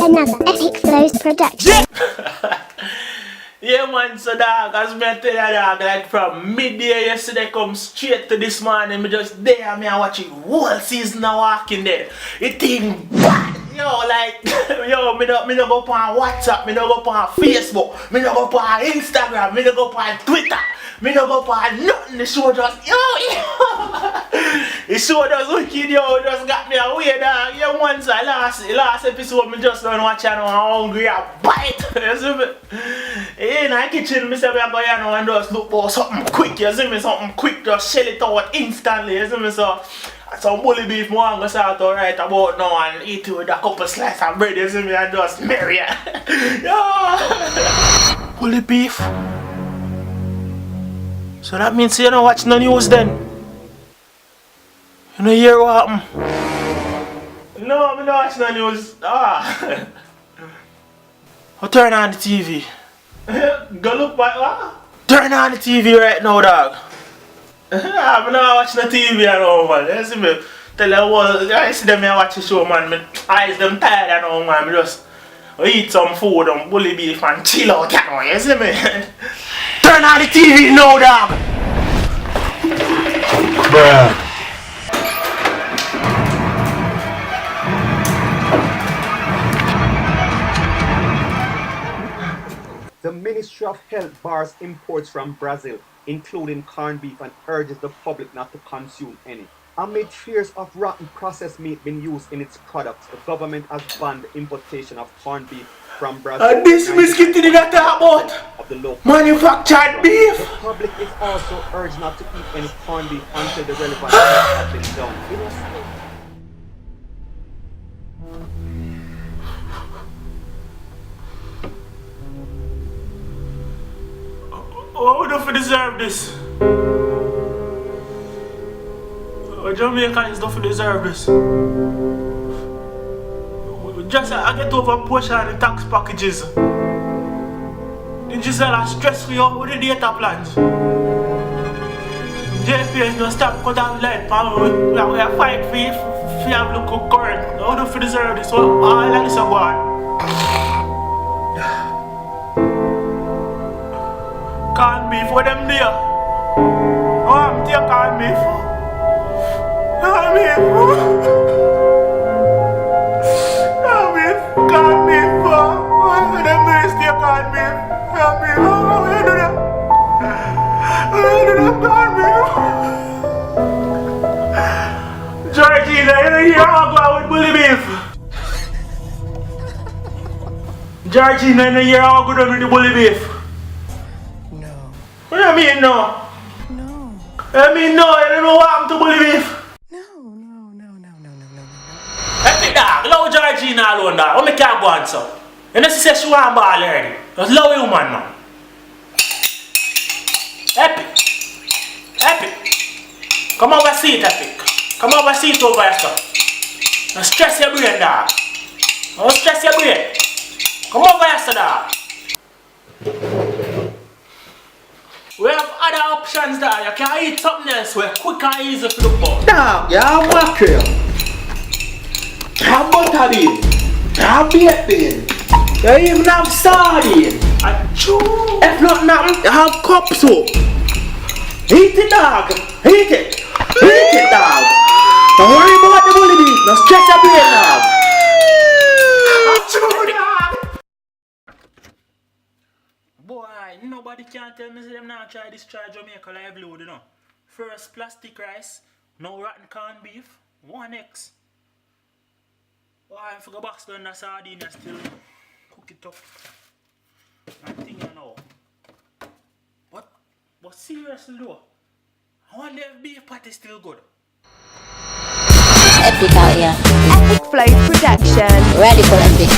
another Epicflows Production. Yeah man, so dog, as me tell you dog, like from midday yesterday come straight to this morning, me just there, me and watch it whole season of Walking Dead. It thing bad, yo, like, yo, me no go up on WhatsApp, me no go up on Facebook, me no go up on Instagram, me no go up on Twitter, me no go up on nothing, the show just, yo, the show just wicked, yo, just got me away dog. Yeah, once I last episode, me just don't watch it and I'm hungry, I bite, you see me? In the kitchen, I say we are going to and just look for something quick, you see me? Something quick, just shell it out instantly, you see me? So, some bully beef, I want to start to right about now and eat it with a couple slices of bread, you see me? And just marry it. Yeah. Bully beef? So that means you don't watch no news then? You don't hear what happened? No, I don't watch no news. Ah. I'll turn on the TV. Go look back, what? Turn on the TV right now, dog. I'm not watching the TV at all, man. You see me? Tell you what, I see them here watch the show, man. My eyes them tired and all, man. I just eat some food and bully beef and chill out, you know. You see me? Turn on the TV now, dog. Bruh. The Ministry of Health bars imports from Brazil, including corned beef, and urges the public not to consume any. Amid fears of rotten processed meat being used in its products, the government has banned the importation of corned beef from Brazil. And this biscuit did not talk about of the local manufactured beef. The public is also urged not to eat any corned beef until the relevant tests have been done. Oh, don't deserve this. Jamaicans don't deserve this. Just I get over portion of the tax packages. The Giselle stress for you with the data plans. JPS don't stop cut off light. We are fight for you have look current. How don't deserve this? All like this are going. Corned beef for them there. Oh, I'm taking corned beef. Corned beef. Corned beef. Corned beef. Oh, them there still corned beef. Corned beef. Oh, how you do that? How you do that corned beef? Georgina, you don't hear how I go with bully beef. Georgina, you don't hear how I go down with the bully beef. What do you mean no? No. I mean no, you don't know what happened to bully beef? No. Hey dog, allow Georgina alone dog, what me can't go on so? You know she said she want ball already. Just allow you man. Epic. Come over see it, Epic. Come over see it over here so. Don't stress your brain dog. Don't stress your brain. Come over here so dog. We have other options there. You can eat something else where quick and easy to look for. Dog, you have mackerel. You have butter bean. You have baked bean. You even have sardine. And chew. If not nothing, you have cup soup. Eat it dog. Eat it. Eat it dog. Don't worry about the bully beef. No stress your brain dog. Chew dog. Boy, nobody can tell me them not try this Jamaica livelihood, you know. First plastic rice, now rotten corned beef, 1x. Boy, I forgot box down the sardine and still cook it up. And thing you know. But seriously though, I wonder if beef patty is still good. Epic out here. Epicflows Production. Ready for Epic.